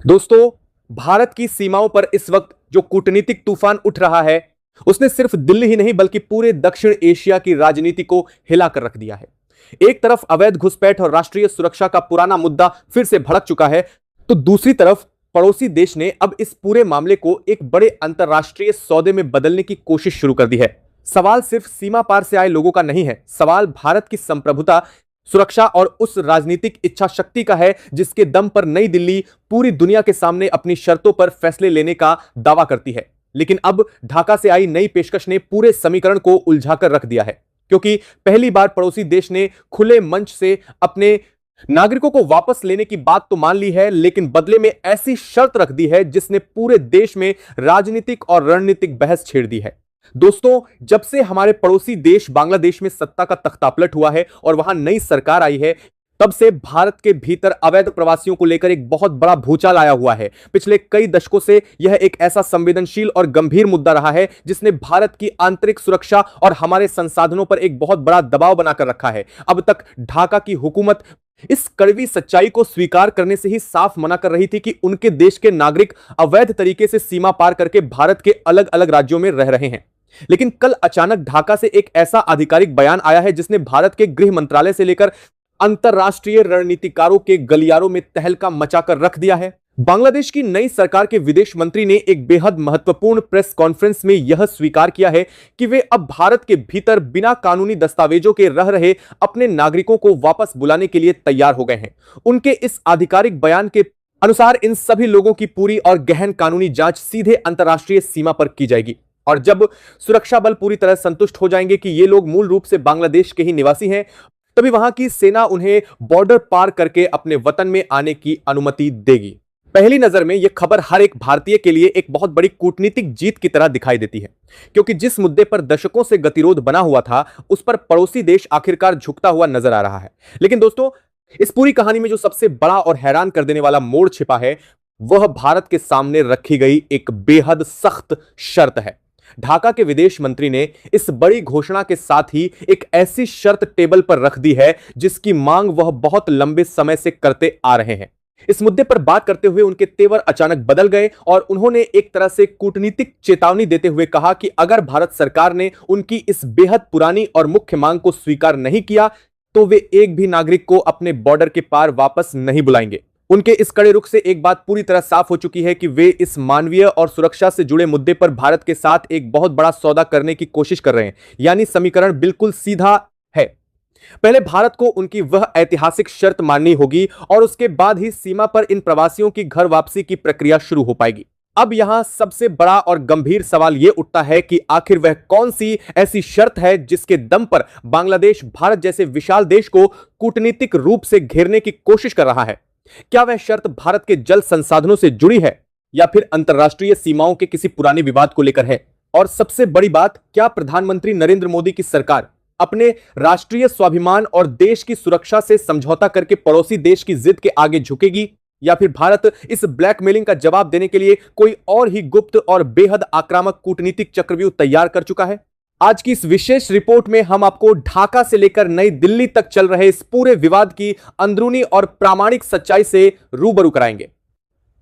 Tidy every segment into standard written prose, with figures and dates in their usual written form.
दोस्तों, भारत की सीमाओं पर इस वक्त जो कूटनीतिक तूफान उठ रहा है, उसने सिर्फ दिल्ली ही नहीं बल्कि पूरे दक्षिण एशिया की राजनीति को हिलाकर रख दिया है। एक तरफ अवैध घुसपैठ और राष्ट्रीय सुरक्षा का पुराना मुद्दा फिर से भड़क चुका है, तो दूसरी तरफ पड़ोसी देश ने अब इस पूरे मामले को एक बड़े अंतरराष्ट्रीय सौदे में बदलने की कोशिश शुरू कर दी है। सवाल सिर्फ सीमा पार से आए लोगों का नहीं है, सवाल भारत की संप्रभुता, सुरक्षा और उस राजनीतिक इच्छा शक्ति का है जिसके दम पर नई दिल्ली पूरी दुनिया के सामने अपनी शर्तों पर फैसले लेने का दावा करती है। लेकिन अब ढाका से आई नई पेशकश ने पूरे समीकरण को उलझाकर रख दिया है, क्योंकि पहली बार पड़ोसी देश ने खुले मंच से अपने नागरिकों को वापस लेने की बात तो मान ली है, लेकिन बदले में ऐसी शर्त रख दी है जिसने पूरे देश में राजनीतिक और रणनीतिक बहस छेड़ दी है। दोस्तों, जब से हमारे पड़ोसी देश बांग्लादेश में सत्ता का तख्तापलट हुआ है और वहां नई सरकार आई है, तब से भारत के भीतर अवैध प्रवासियों को लेकर एक बहुत बड़ा भूचाल आया हुआ है। पिछले कई दशकों से यह एक ऐसा संवेदनशील और गंभीर मुद्दा रहा है जिसने भारत की आंतरिक सुरक्षा और हमारे संसाधनों पर एक बहुत बड़ा दबाव बनाकर रखा है। अब तक ढाका की हुकूमत इस कड़वी सच्चाई को स्वीकार करने से ही साफ मना कर रही थी कि उनके देश के नागरिक अवैध तरीके से सीमा पार करके भारत के अलग अलग राज्यों में रह रहे हैं। लेकिन कल अचानक ढाका से एक ऐसा आधिकारिक बयान आया है जिसने भारत के गृह मंत्रालय से लेकर अंतरराष्ट्रीय रणनीतिकारों के गलियारों में तहलका मचाकर रख दिया है। बांग्लादेश की नई सरकार के विदेश मंत्री ने एक बेहद महत्वपूर्ण प्रेस कॉन्फ्रेंस में यह स्वीकार किया है कि वे अब भारत के भीतर बिना कानूनी दस्तावेजों के रह रहे अपने नागरिकों को वापस बुलाने के लिए तैयार हो गए हैं। उनके इस आधिकारिक बयान के अनुसार इन सभी लोगों की पूरी और गहन कानूनी जांच सीधे अंतरराष्ट्रीय सीमा पर की जाएगी, और जब सुरक्षा बल पूरी तरह संतुष्ट हो जाएंगे कि ये लोग मूल रूप से बांग्लादेश के ही निवासी हैं, तभी वहां की सेना उन्हें बॉर्डर पार करके अपने वतन में आने की अनुमति देगी। पहली नजर में यह खबर हर एक भारतीय के लिए एक बहुत बड़ी कूटनीतिक जीत की तरह दिखाई देती है, क्योंकि जिस मुद्दे पर दशकों से गतिरोध बना हुआ था, उस पर पड़ोसी देश आखिरकार झुकता हुआ नजर आ रहा है। लेकिन दोस्तों, इस पूरी कहानी में जो सबसे बड़ा और हैरान कर देने वाला मोड़ छिपा है, वह भारत के सामने रखी गई एक बेहद सख्त शर्त है। ढाका के विदेश मंत्री ने इस बड़ी घोषणा के साथ ही एक ऐसी शर्त टेबल पर रख दी है जिसकी मांग वह बहुत लंबे समय से करते आ रहे हैं। इस मुद्दे पर बात करते हुए उनके तेवर अचानक बदल गए और उन्होंने एक तरह से कूटनीतिक चेतावनी देते हुए कहा कि अगर भारत सरकार ने उनकी इस बेहद पुरानी और मुख्य मांग को स्वीकार नहीं किया, तो वे एक भी नागरिक को अपने बॉर्डर के पार वापस नहीं बुलाएंगे। उनके इस कड़े रुख से एक बात पूरी तरह साफ हो चुकी है कि वे इस मानवीय और सुरक्षा से जुड़े मुद्दे पर भारत के साथ एक बहुत बड़ा सौदा करने की कोशिश कर रहे हैं। यानी समीकरण बिल्कुल सीधा है। पहले भारत को उनकी वह ऐतिहासिक शर्त माननी होगी और उसके बाद ही सीमा पर इन प्रवासियों की घर वापसी की प्रक्रिया शुरू हो पाएगी। अब यहां सबसे बड़ा और गंभीर सवाल यह उठता है कि आखिर वह कौन सी ऐसी शर्त है जिसके दम पर बांग्लादेश भारत जैसे विशाल देश को कूटनीतिक रूप से घेरने की कोशिश कर रहा है। क्या वह शर्त भारत के जल संसाधनों से जुड़ी है या फिर अंतरराष्ट्रीय सीमाओं के किसी पुराने विवाद को लेकर है? और सबसे बड़ी बात, क्या प्रधानमंत्री नरेंद्र मोदी की सरकार अपने राष्ट्रीय स्वाभिमान और देश की सुरक्षा से समझौता करके पड़ोसी देश की जिद के आगे झुकेगी, या फिर भारत इस ब्लैकमेलिंग का जवाब देने के लिए कोई और ही गुप्त और बेहद आक्रामक कूटनीतिक चक्रव्यूह तैयार कर चुका है? आज की इस विशेष रिपोर्ट में हम आपको ढाका से लेकर नई दिल्ली तक चल रहे इस पूरे विवाद की अंदरूनी और प्रामाणिक सच्चाई से रूबरू कराएंगे।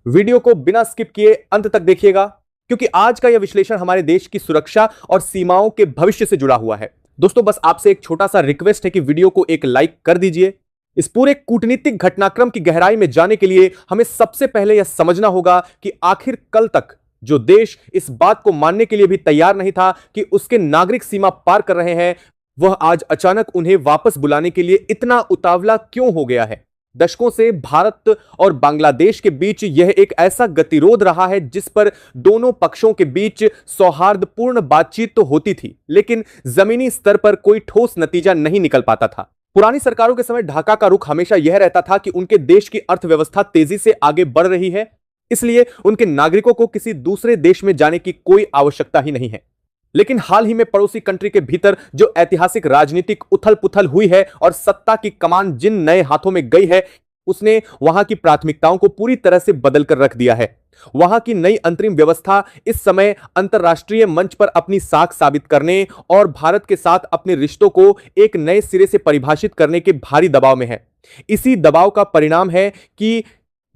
वीडियो को बिना स्किप किए अंत तक देखिएगा, क्योंकि आज का यह विश्लेषण हमारे देश की सुरक्षा और सीमाओं के भविष्य से जुड़ा हुआ है। दोस्तों, बस आपसे एक छोटा सा रिक्वेस्ट है कि वीडियो को एक लाइक कर दीजिए। इस पूरे कूटनीतिक घटनाक्रम की गहराई में जाने के लिए हमें सबसे पहले यह समझना होगा कि आखिर कल तक जो देश इस बात को मानने के लिए भी तैयार नहीं था कि उसके नागरिक सीमा पार कर रहे हैं, वह आज अचानक उन्हें वापस बुलाने के लिए इतना उतावला क्यों हो गया है? दशकों से भारत और बांग्लादेश के बीच यह एक ऐसा गतिरोध रहा है जिस पर दोनों पक्षों के बीच सौहार्दपूर्ण बातचीत तो होती थी, लेकिन जमीनी स्तर पर कोई ठोस नतीजा नहीं निकल पाता था। पुरानी सरकारों के समय ढाका का रुख हमेशा यह रहता था कि उनके देश की अर्थव्यवस्था तेजी से आगे बढ़ रही है, इसलिए उनके नागरिकों को किसी दूसरे देश में जाने की कोई आवश्यकता ही नहीं है। लेकिन हाल ही में पड़ोसी कंट्री के भीतर जो ऐतिहासिक राजनीतिक उथल पुथल हुई है और सत्ता की कमान जिन नए हाथों में गई है, उसने वहां की प्राथमिकताओं को पूरी तरह से बदल कर रख दिया है। वहां की नई अंतरिम व्यवस्था इस समय अंतरराष्ट्रीय मंच पर अपनी साख साबित करने और भारत के साथ अपने रिश्तों को एक नए सिरे से परिभाषित करने के भारी दबाव में है। इसी दबाव का परिणाम है कि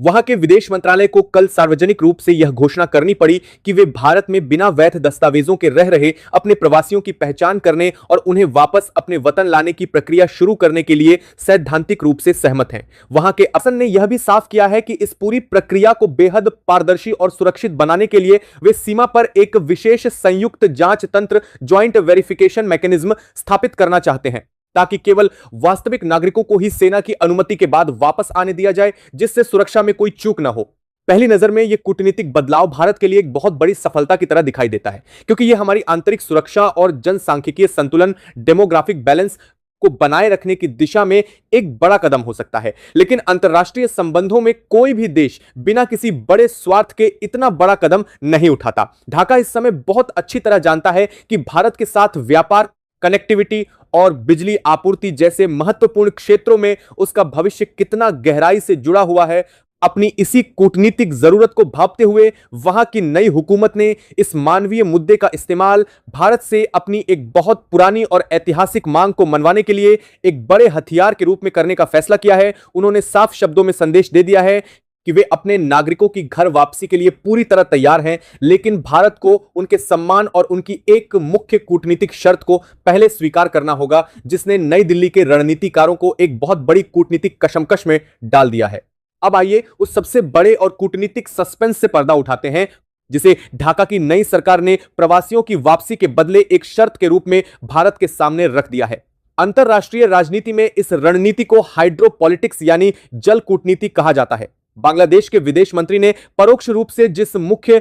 वहां के विदेश मंत्रालय को कल सार्वजनिक रूप से यह घोषणा करनी पड़ी कि वे भारत में बिना वैध दस्तावेजों के रह रहे अपने प्रवासियों की पहचान करने और उन्हें वापस अपने वतन लाने की प्रक्रिया शुरू करने के लिए सैद्धांतिक रूप से सहमत हैं। वहां के शासन ने यह भी साफ किया है कि इस पूरी प्रक्रिया को बेहद पारदर्शी और सुरक्षित बनाने के लिए वे सीमा पर एक विशेष संयुक्त जांच तंत्र ज्वाइंट वेरिफिकेशन मैकेनिज्म स्थापित करना चाहते हैं, ताकि केवल वास्तविक नागरिकों को ही सेना की अनुमति के बाद वापस आने दिया जाए, जिससे सुरक्षा में कोई चूक ना हो। पहली नजर में यह कूटनीतिक बदलाव भारत के लिए एक बहुत बड़ी सफलता की तरह दिखाई देता है, क्योंकि यह हमारी आंतरिक सुरक्षा और जनसांख्यिकीय संतुलन, डेमोग्राफिक बैलेंस को बनाए रखने की दिशा में एक बड़ा कदम हो सकता है। लेकिन अंतरराष्ट्रीय संबंधों में कोई भी देश बिना किसी बड़े स्वार्थ के इतना बड़ा कदम नहीं उठाता। ढाका इस समय बहुत अच्छी तरह जानता है कि भारत के साथ व्यापार, कनेक्टिविटी और बिजली आपूर्ति जैसे महत्वपूर्ण क्षेत्रों में उसका भविष्य कितना गहराई से जुड़ा हुआ है। अपनी इसी कूटनीतिक जरूरत को भांपते हुए वहां की नई हुकूमत ने इस मानवीय मुद्दे का इस्तेमाल भारत से अपनी एक बहुत पुरानी और ऐतिहासिक मांग को मनवाने के लिए एक बड़े हथियार के रूप में करने का फैसला किया है। उन्होंने साफ शब्दों में संदेश दे दिया है कि वे अपने नागरिकों की घर वापसी के लिए पूरी तरह तैयार हैं, लेकिन भारत को उनके सम्मान और उनकी एक मुख्य कूटनीतिक शर्त को पहले स्वीकार करना होगा, जिसने नई दिल्ली के रणनीतिकारों को एक बहुत बड़ी कूटनीतिक कशमकश में डाल दिया है। अब आइए उस सबसे बड़े और कूटनीतिक सस्पेंस से पर्दा उठाते हैं, जिसे ढाका की नई सरकार ने प्रवासियों की वापसी के बदले एक शर्त के रूप में भारत के सामने रख दिया है। अंतरराष्ट्रीय राजनीति में इस रणनीति को हाइड्रोपॉलिटिक्स यानी जल कूटनीति कहा जाता है। बांग्लादेश के विदेश मंत्री ने परोक्ष रूप से जिस मुख्य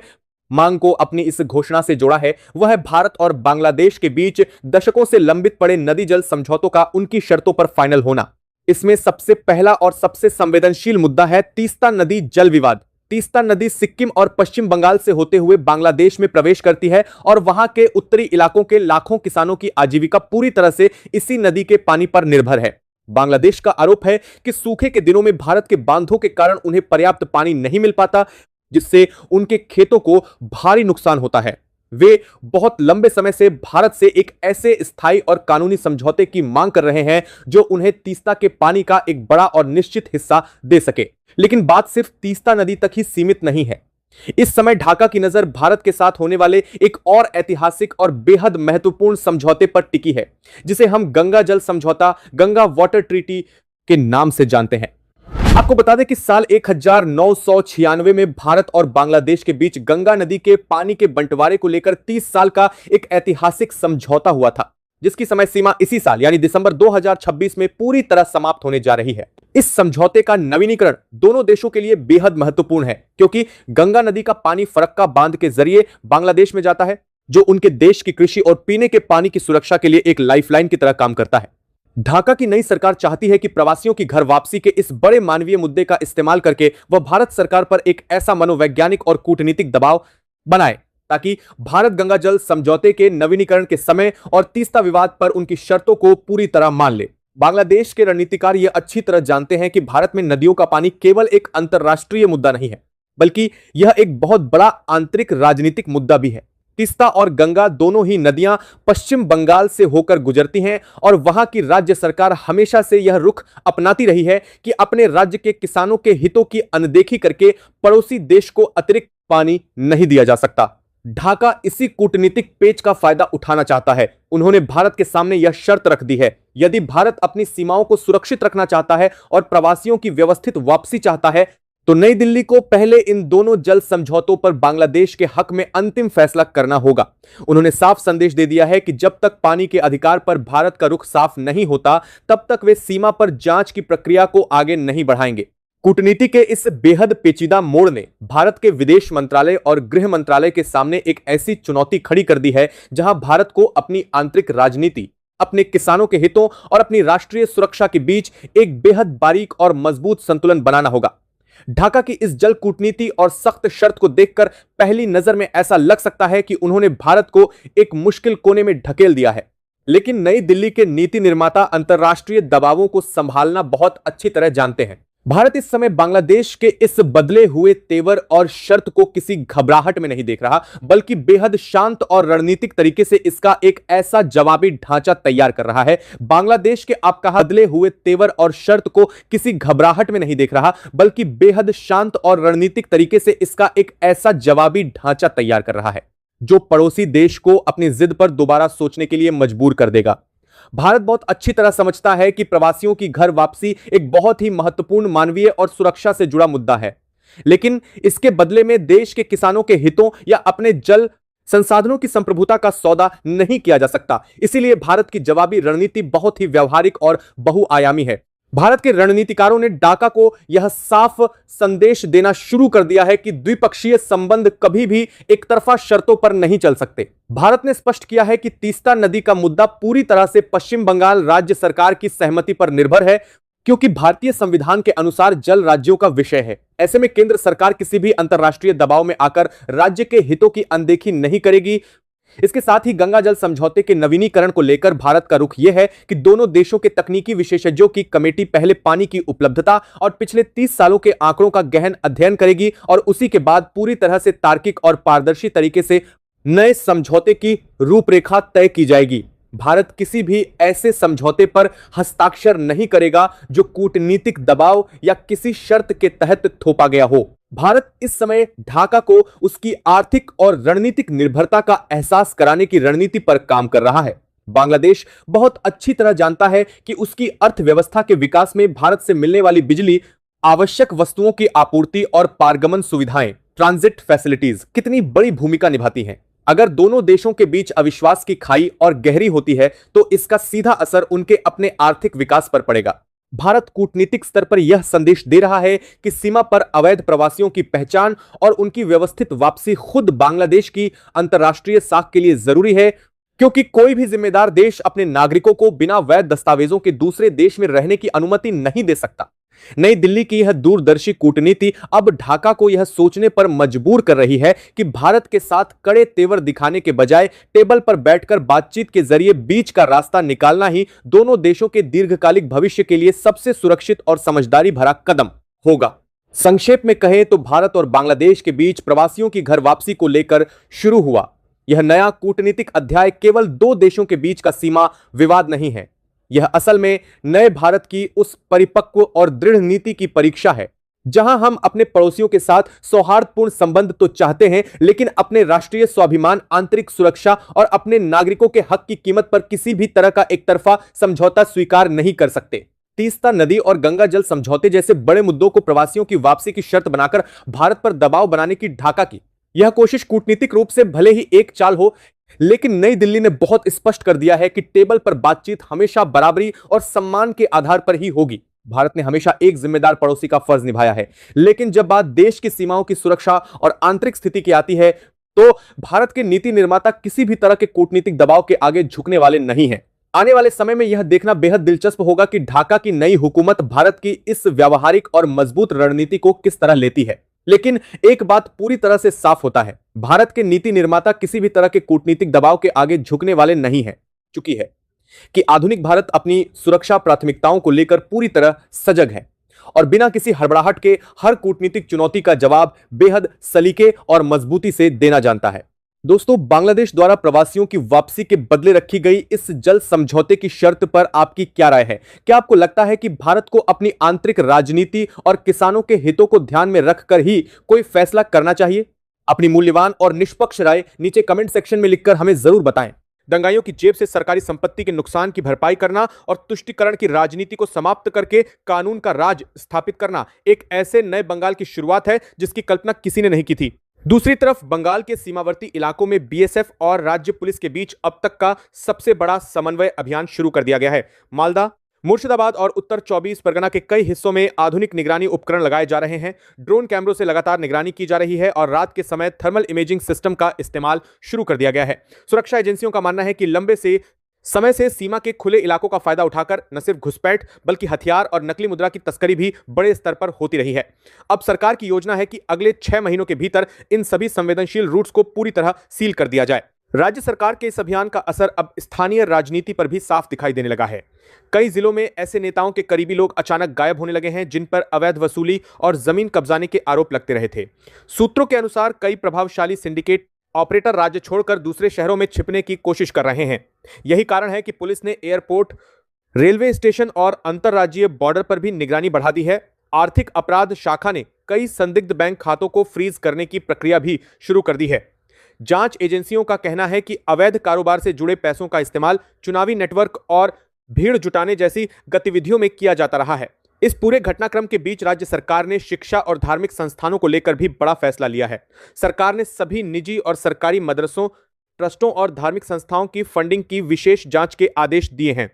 मांग को अपनी इस घोषणा से जोड़ा है, वह है भारत और बांग्लादेश के बीच दशकों से लंबित पड़े नदी जल समझौतों का उनकी शर्तों पर फाइनल होना। इसमें सबसे पहला और सबसे संवेदनशील मुद्दा है तीस्ता नदी जल विवाद। तीस्ता नदी सिक्किम और पश्चिम बंगाल से होते हुए बांग्लादेश में प्रवेश करती है और वहां के उत्तरी इलाकों के लाखों किसानों की आजीविका पूरी तरह से इसी नदी के पानी पर निर्भर है। बांग्लादेश का आरोप है कि सूखे के दिनों में भारत के बांधों के कारण उन्हें पर्याप्त पानी नहीं मिल पाता, जिससे उनके खेतों को भारी नुकसान होता है। वे बहुत लंबे समय से भारत से एक ऐसे स्थायी और कानूनी समझौते की मांग कर रहे हैं जो उन्हें तीस्ता के पानी का एक बड़ा और निश्चित हिस्सा दे सके। लेकिन बात सिर्फ तीस्ता नदी तक ही सीमित नहीं है। इस समय ढाका की नजर भारत के साथ होने वाले एक और ऐतिहासिक और बेहद महत्वपूर्ण समझौते पर टिकी है, जिसे हम गंगा जल समझौता, गंगा वाटर ट्रीटी के नाम से जानते हैं। आपको बता दें कि साल 1996 में भारत और बांग्लादेश के बीच गंगा नदी के पानी के बंटवारे को लेकर 30 साल का एक ऐतिहासिक समझौता हुआ था, जिसकी समय सीमा इसी साल यानी दिसंबर 2026 में पूरी तरह समाप्त होने जा रही है। इस समझौते का नवीनीकरण दोनों देशों के लिए बेहद महत्वपूर्ण है, क्योंकि गंगा नदी का पानी फरक्का बांध के जरिए बांग्लादेश में जाता है, जो उनके देश की कृषि और पीने के पानी की सुरक्षा के लिए एक लाइफलाइन की तरह काम करता है। ढाका की नई सरकार चाहती है कि प्रवासियों की घर वापसी के इस बड़े मानवीय मुद्दे का इस्तेमाल करके वह भारत सरकार पर एक ऐसा मनोवैज्ञानिक और कूटनीतिक दबाव बनाए ताकि भारत गंगा जल समझौते के नवीनीकरण के समय और तीस्ता विवाद पर उनकी शर्तों को पूरी तरह मान ले। बांग्लादेश के रणनीतिकार यह अच्छी तरह जानते हैं कि भारत में नदियों का पानी केवल एक अंतरराष्ट्रीय मुद्दा नहीं है, बल्कि यह एक बहुत बड़ा आंतरिक राजनीतिक मुद्दा भी है। तीस्ता और गंगा दोनों ही नदियां पश्चिम बंगाल से होकर गुजरती हैं और वहां की राज्य सरकार हमेशा से यह रुख अपनाती रही है कि अपने राज्य के किसानों के हितों की अनदेखी करके पड़ोसी देश को अतिरिक्त पानी नहीं दिया जा सकता। ढाका इसी कूटनीतिक पेच का फायदा उठाना चाहता है। उन्होंने भारत के सामने यह शर्त रख दी है, यदि भारत अपनी सीमाओं को सुरक्षित रखना चाहता है और प्रवासियों की व्यवस्थित वापसी चाहता है, तो नई दिल्ली को पहले इन दोनों जल समझौतों पर बांग्लादेश के हक में अंतिम फैसला करना होगा। उन्होंने साफ संदेश दे दिया है कि जब तक पानी के अधिकार पर भारत का रुख साफ नहीं होता, तब तक वे सीमा पर जांच की प्रक्रिया को आगे नहीं बढ़ाएंगे। कूटनीति के इस बेहद पेचीदा मोड़ ने भारत के विदेश मंत्रालय और गृह मंत्रालय के सामने एक ऐसी चुनौती खड़ी कर दी है, जहां भारत को अपनी आंतरिक राजनीति, अपने किसानों के हितों और अपनी राष्ट्रीय सुरक्षा के बीच एक बेहद बारीक और मजबूत संतुलन बनाना होगा। ढाका की इस जल कूटनीति और सख्त शर्त को देखकर पहली नजर में ऐसा लग सकता है कि उन्होंने भारत को एक मुश्किल कोने में ढकेल दिया है, लेकिन नई दिल्ली के नीति निर्माता अंतरराष्ट्रीय दबावों को संभालना बहुत अच्छी तरह जानते हैं। भारत इस समय बांग्लादेश के इस बदले हुए तेवर और शर्त को किसी घबराहट में नहीं देख रहा, बल्कि बेहद शांत और रणनीतिक तरीके से इसका एक ऐसा जवाबी ढांचा तैयार कर रहा है। बांग्लादेश के आप कहा बदले हुए तेवर और शर्त को किसी घबराहट में नहीं देख रहा, बल्कि बेहद शांत और रणनीतिक तरीके से इसका एक ऐसा जवाबी ढांचा तैयार कर रहा है जो पड़ोसी देश को अपनी जिद पर दोबारा सोचने के लिए मजबूर कर देगा। भारत बहुत अच्छी तरह समझता है कि प्रवासियों की घर वापसी एक बहुत ही महत्वपूर्ण मानवीय और सुरक्षा से जुड़ा मुद्दा है, लेकिन इसके बदले में देश के किसानों के हितों या अपने जल संसाधनों की संप्रभुता का सौदा नहीं किया जा सकता। इसीलिए भारत की जवाबी रणनीति बहुत ही व्यवहारिक और बहुआयामी है। भारत के रणनीतिकारों ने ढाका को यह साफ संदेश देना शुरू कर दिया है कि द्विपक्षीय संबंध कभी भी एक तरफा शर्तों पर नहीं चल सकते। भारत ने स्पष्ट किया है कि तीस्ता नदी का मुद्दा पूरी तरह से पश्चिम बंगाल राज्य सरकार की सहमति पर निर्भर है, क्योंकि भारतीय संविधान के अनुसार जल राज्यों का विषय है। ऐसे में केंद्र सरकार किसी भी अंतर्राष्ट्रीय दबाव में आकर राज्य के हितों की अनदेखी नहीं करेगी। इसके साथ ही गंगा जल समझौते के नवीनीकरण को लेकर भारत का रुख यह है कि दोनों देशों के तकनीकी विशेषज्ञों की कमेटी पहले पानी की उपलब्धता और पिछले 30 सालों के आंकड़ों का गहन अध्ययन करेगी और उसी के बाद पूरी तरह से तार्किक और पारदर्शी तरीके से नए समझौते की रूपरेखा तय की जाएगी। भारत किसी भी ऐसे समझौते पर हस्ताक्षर नहीं करेगा जो कूटनीतिक दबाव या किसी शर्त के तहत थोपा गया हो। भारत इस समय ढाका को उसकी आर्थिक और रणनीतिक निर्भरता का एहसास कराने की रणनीति पर काम कर रहा है। बांग्लादेश बहुत अच्छी तरह जानता है कि उसकी अर्थव्यवस्था के विकास में भारत से मिलने वाली बिजली, आवश्यक वस्तुओं की आपूर्ति और पारगमन सुविधाएं, ट्रांजिट फैसिलिटीज कितनी बड़ी भूमिका निभाती हैं। अगर दोनों देशों के बीच अविश्वास की खाई और गहरी होती है तो इसका सीधा असर उनके अपने आर्थिक विकास पर पड़ेगा। भारत कूटनीतिक स्तर पर यह संदेश दे रहा है कि सीमा पर अवैध प्रवासियों की पहचान और उनकी व्यवस्थित वापसी खुद बांग्लादेश की अंतर्राष्ट्रीय साख के लिए जरूरी है, क्योंकि कोई भी जिम्मेदार देश अपने नागरिकों को बिना वैध दस्तावेजों के दूसरे देश में रहने की अनुमति नहीं दे सकता। नई दिल्ली की यह दूरदर्शी कूटनीति अब ढाका को यह सोचने पर मजबूर कर रही है कि भारत के साथ कड़े तेवर दिखाने के बजाय टेबल पर बैठकर बातचीत के जरिए बीच का रास्ता निकालना ही दोनों देशों के दीर्घकालिक भविष्य के लिए सबसे सुरक्षित और समझदारी भरा कदम होगा। संक्षेप में कहें तो भारत और बांग्लादेश के बीच प्रवासियों की घर वापसी को लेकर शुरू हुआ यह नया कूटनीतिक अध्याय केवल दो देशों के बीच का सीमा विवाद नहीं है। यह असल में नए भारत की उस परिपक्व और दृढ़ नीति की परीक्षा है, जहां हम अपने पड़ोसियों के साथ सौहार्दपूर्ण संबंध तो चाहते हैं, लेकिन अपने राष्ट्रीय स्वाभिमान, आंतरिक सुरक्षा और अपने नागरिकों के हक की कीमत पर किसी भी तरह का एक तरफा समझौता स्वीकार नहीं कर सकते। तीस्ता नदी और गंगा जल समझौते जैसे बड़े मुद्दों को प्रवासियों की वापसी की शर्त बनाकर भारत पर दबाव बनाने की ढाका की यह कोशिश कूटनीतिक रूप से भले ही एक चाल हो, लेकिन नई दिल्ली ने बहुत स्पष्ट कर दिया है कि टेबल पर बातचीत हमेशा बराबरी और सम्मान के आधार पर ही होगी। भारत ने हमेशा एक जिम्मेदार पड़ोसी का फर्ज निभाया है, लेकिन जब बात देश की सीमाओं की सुरक्षा और आंतरिक स्थिति की आती है तो भारत के नीति निर्माता किसी भी तरह के कूटनीतिक दबाव के आगे झुकने वाले नहीं हैं। आने वाले समय में यह देखना बेहद दिलचस्प होगा कि ढाका की नई हुकूमत भारत की इस व्यावहारिक और मजबूत रणनीति को किस तरह लेती है। लेकिन एक बात पूरी तरह से साफ होता है, भारत के नीति निर्माता किसी भी तरह के कूटनीतिक दबाव के आगे झुकने वाले नहीं है। चूंकि है कि आधुनिक भारत अपनी सुरक्षा प्राथमिकताओं को लेकर पूरी तरह सजग है और बिना किसी हड़बड़ाहट के हर कूटनीतिक चुनौती का जवाब बेहद सलीके और मजबूती से देना जानता है। दोस्तों, बांग्लादेश द्वारा प्रवासियों की वापसी के बदले रखी गई इस जल समझौते की शर्त पर आपकी क्या राय है? क्या आपको लगता है कि भारत को अपनी आंतरिक राजनीति और किसानों के हितों को ध्यान में रखकर ही कोई फैसला करना चाहिए? अपनी मूल्यवान और निष्पक्ष राय नीचे कमेंट सेक्शन में लिखकर हमें जरूर बताएं। दंगाइयों की जेब से सरकारी संपत्ति के नुकसान की भरपाई करना और तुष्टीकरण की राजनीति को समाप्त करके कानून का राज स्थापित करना एक ऐसे नए बंगाल की शुरुआत है जिसकी कल्पना किसी ने नहीं की थी। दूसरी तरफ बंगाल के सीमावर्ती इलाकों में बीएसएफ और राज्य पुलिस के बीच अब तक का सबसे बड़ा समन्वय अभियान शुरू कर दिया गया है। मालदा, मुर्शिदाबाद और उत्तर 24 परगना के कई हिस्सों में आधुनिक निगरानी उपकरण लगाए जा रहे हैं। ड्रोन कैमरों से लगातार निगरानी की जा रही है और रात के समय थर्मल इमेजिंग सिस्टम का इस्तेमाल शुरू कर दिया गया है। सुरक्षा एजेंसियों का मानना है कि लंबे से समय से सीमा के खुले इलाकों का फायदा उठाकर न सिर्फ घुसपैठ बल्कि हथियार और नकली मुद्रा की तस्करी भी बड़े स्तर पर होती रही है। अब सरकार की योजना है कि अगले 6 महीनों के भीतर इन सभी संवेदनशील रूट्स को पूरी तरह सील कर दिया जाए। राज्य सरकार के इस अभियान का असर अब स्थानीय राजनीति पर भी साफ दिखाई देने लगा है। कई जिलों में ऐसे नेताओं के करीबी लोग अचानक गायब होने लगे हैं जिन पर अवैध वसूली और जमीन कब्जाने के आरोप लगते रहे थे। सूत्रों के अनुसार कई प्रभावशाली सिंडिकेट ऑपरेटर राज्य छोड़कर दूसरे शहरों में छिपने की कोशिश कर रहे हैं। यही कारण है कि पुलिस ने एयरपोर्ट, रेलवे स्टेशन और अंतर्राज्यीय बॉर्डर पर भी निगरानी बढ़ा दी है। आर्थिक अपराध शाखा ने कई संदिग्ध बैंक खातों को फ्रीज करने की प्रक्रिया भी शुरू कर दी है। जांच एजेंसियों का कहना है कि अवैध कारोबार से जुड़े पैसों का इस्तेमाल चुनावी नेटवर्क और भीड़ जुटाने जैसी गतिविधियों में किया जाता रहा है। इस पूरे घटनाक्रम के बीच राज्य सरकार ने शिक्षा और धार्मिक संस्थानों को लेकर भी बड़ा फैसला लिया है। सरकार ने सभी निजी और सरकारी मदरसों, ट्रस्टों और धार्मिक संस्थाओं की फंडिंग की विशेष जांच के आदेश दिए हैं।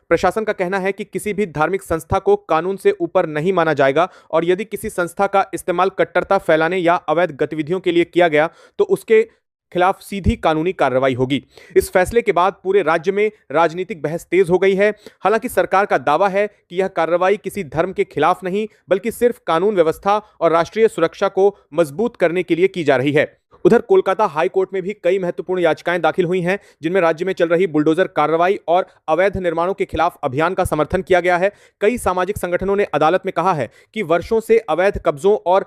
प्रशासन का कहना है कि किसी भी धार्मिक संस्था को कानून से ऊपर नहीं माना जाएगा और यदि किसी संस्था का इस्तेमाल कट्टरता फैलाने या अवैध गतिविधियों के लिए किया गया तो उसके खिलाफ सीधी कानूनी कार्रवाई होगी। इस फैसले के बाद पूरे राज्य में राजनीतिक बहस तेज हो गई है। हालांकि सरकार का दावा है कि यह कार्रवाई किसी धर्म के खिलाफ नहीं बल्कि सिर्फ कानून व्यवस्था और राष्ट्रीय सुरक्षा को मजबूत करने के लिए की जा रही है। उधर कोलकाता हाई कोर्ट में भी कई महत्वपूर्ण याचिकाएं दाखिल हुई हैं जिनमें राज्य में चल रही बुलडोजर कार्रवाई और अवैध निर्माणों के खिलाफ अभियान का समर्थन किया गया है। कई सामाजिक संगठनों ने अदालत में कहा है कि वर्षों से अवैध कब्जों और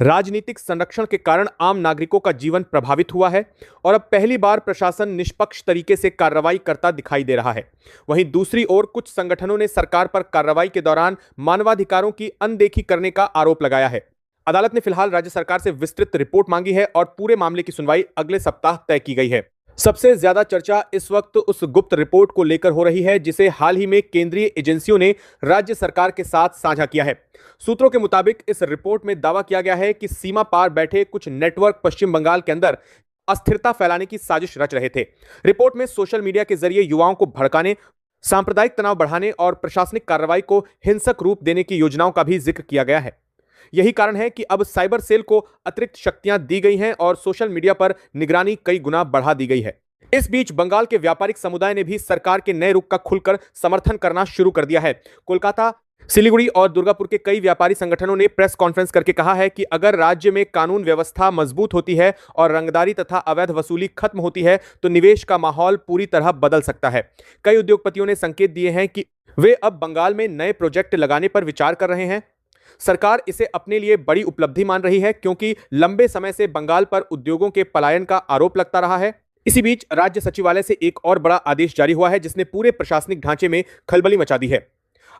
राजनीतिक संरक्षण के कारण आम नागरिकों का जीवन प्रभावित हुआ है और अब पहली बार प्रशासन निष्पक्ष तरीके से कार्रवाई करता दिखाई दे रहा है। वहीं दूसरी ओर कुछ संगठनों ने सरकार पर कार्रवाई के दौरान मानवाधिकारों की अनदेखी करने का आरोप लगाया है। अदालत ने फिलहाल राज्य सरकार से विस्तृत रिपोर्ट मांगी है और पूरे मामले की सुनवाई अगले सप्ताह तय की गई है। सबसे ज्यादा चर्चा इस वक्त उस गुप्त रिपोर्ट को लेकर हो रही है जिसे हाल ही में केंद्रीय एजेंसियों ने राज्य सरकार के साथ साझा किया है। सूत्रों के मुताबिक इस रिपोर्ट में दावा किया गया है कि सीमा पार बैठे कुछ नेटवर्क पश्चिम बंगाल के अंदर अस्थिरता फैलाने की साजिश रच रहे थे। रिपोर्ट में सोशल मीडिया के जरिए युवाओं को भड़काने, सांप्रदायिक तनाव बढ़ाने और प्रशासनिक कार्रवाई को हिंसक रूप देने की योजनाओं का भी जिक्र किया गया है। यही कारण है कि अब साइबर सेल को अतिरिक्त शक्तियां दी गई हैं और सोशल मीडिया पर निगरानी कई गुना बढ़ा दी गई है। इस बीच बंगाल के व्यापारिक समुदाय ने भी सरकार के नए रुख का खुलकर समर्थन करना शुरू कर दिया है। कोलकाता, सिलीगुड़ी और दुर्गापुर के कई व्यापारी संगठनों ने प्रेस कॉन्फ्रेंस करके कहा है कि अगर राज्य में कानून व्यवस्था मजबूत होती है और रंगदारी तथा अवैध वसूली खत्म होती है तो निवेश का माहौल पूरी तरह बदल सकता है। कई उद्योगपतियों ने संकेत दिए हैं कि वे अब बंगाल में नए प्रोजेक्ट लगाने पर विचार कर रहे हैं। सरकार इसे अपने लिए बड़ी उपलब्धि मान रही है क्योंकि लंबे समय से बंगाल पर उद्योगों के पलायन का आरोप लगता रहा है। इसी बीच राज्य सचिवालय से एक और बड़ा आदेश जारी हुआ है जिसने पूरे प्रशासनिक ढांचे में खलबली मचा दी है।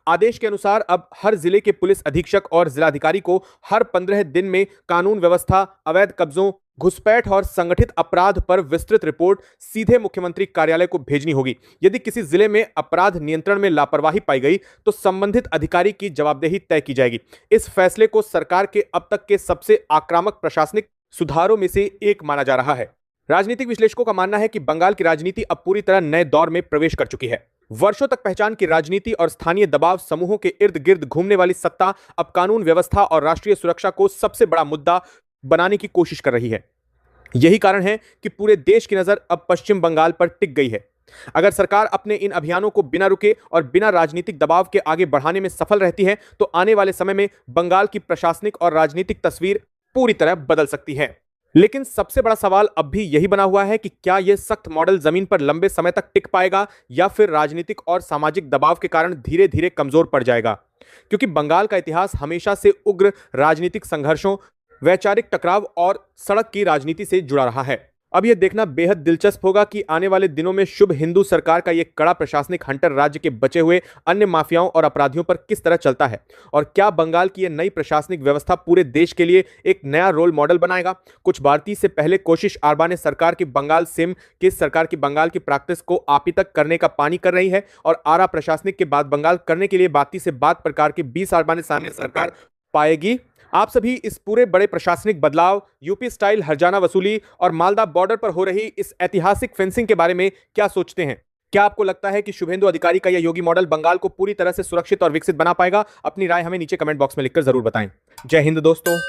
आदेश के अनुसार अब हर जिले के पुलिस अधीक्षक और जिलाधिकारी को हर 15 दिन में कानून व्यवस्था, अवैध कब्जों, घुसपैठ और संगठित अपराध पर विस्तृत रिपोर्ट सीधे मुख्यमंत्री कार्यालय को भेजनी होगी। यदि किसी जिले में अपराध नियंत्रण में लापरवाही पाई गई तो संबंधित अधिकारी की जवाबदेही तय की जाएगी। इस फैसले को सरकार के अब तक के सबसे आक्रामक प्रशासनिक सुधारों में से एक माना जा रहा है। राजनीतिक विश्लेषकों का मानना है कि बंगाल की राजनीति अब पूरी तरह नए दौर में प्रवेश कर चुकी है। वर्षों तक पहचान की राजनीति और स्थानीय दबाव समूहों के इर्द गिर्द घूमने वाली सत्ता अब कानून व्यवस्था और राष्ट्रीय सुरक्षा को सबसे बड़ा मुद्दा बनाने की कोशिश कर रही है। यही कारण है कि पूरे देश की नजर अब पश्चिम बंगाल पर टिक गई है। अगर सरकार अपने इन अभियानों को बिना रुके और बिना राजनीतिक दबाव के आगे बढ़ाने में सफल रहती है तो आने वाले समय में बंगाल की प्रशासनिक और राजनीतिक तस्वीर पूरी तरह बदल सकती है। लेकिन सबसे बड़ा सवाल अब भी यही बना हुआ है कि क्या यह सख्त मॉडल जमीन पर लंबे समय तक टिक पाएगा या फिर राजनीतिक और सामाजिक दबाव के कारण धीरे धीरे कमजोर पड़ जाएगा। क्योंकि बंगाल का इतिहास हमेशा से उग्र राजनीतिक संघर्षों, वैचारिक टकराव और सड़क की राजनीति से जुड़ा रहा है। अब यह देखना बेहद दिलचस्प होगा कि आने वाले दिनों में शुभ हिंदू सरकार का यह कड़ा प्रशासनिक हंटर राज्य के बचे हुए अन्य माफियाओं और अपराधियों पर किस तरह चलता है और क्या बंगाल की यह नई प्रशासनिक व्यवस्था पूरे देश के लिए एक नया रोल मॉडल बनाएगा। कुछ भारतीय से पहले कोशिश आरबा ने सरकार की बंगाल सिम की सरकार की बंगाल की प्रैक्टिस को आपी तक करने का पानी कर रही है और आरा प्रशासनिक के बाद बंगाल करने के लिए बाती से बात प्रकार के 20 आरबा ने सामने सरकार पाएगी। आप सभी इस पूरे बड़े प्रशासनिक बदलाव, यूपी स्टाइल हरजाना वसूली और मालदा बॉर्डर पर हो रही इस ऐतिहासिक फेंसिंग के बारे में क्या सोचते हैं? क्या आपको लगता है कि शुभेंदु अधिकारी का यह योगी मॉडल बंगाल को पूरी तरह से सुरक्षित और विकसित बना पाएगा? अपनी राय हमें नीचे कमेंट बॉक्स में लिखकर जरूर बताएं। जय हिंद दोस्तों।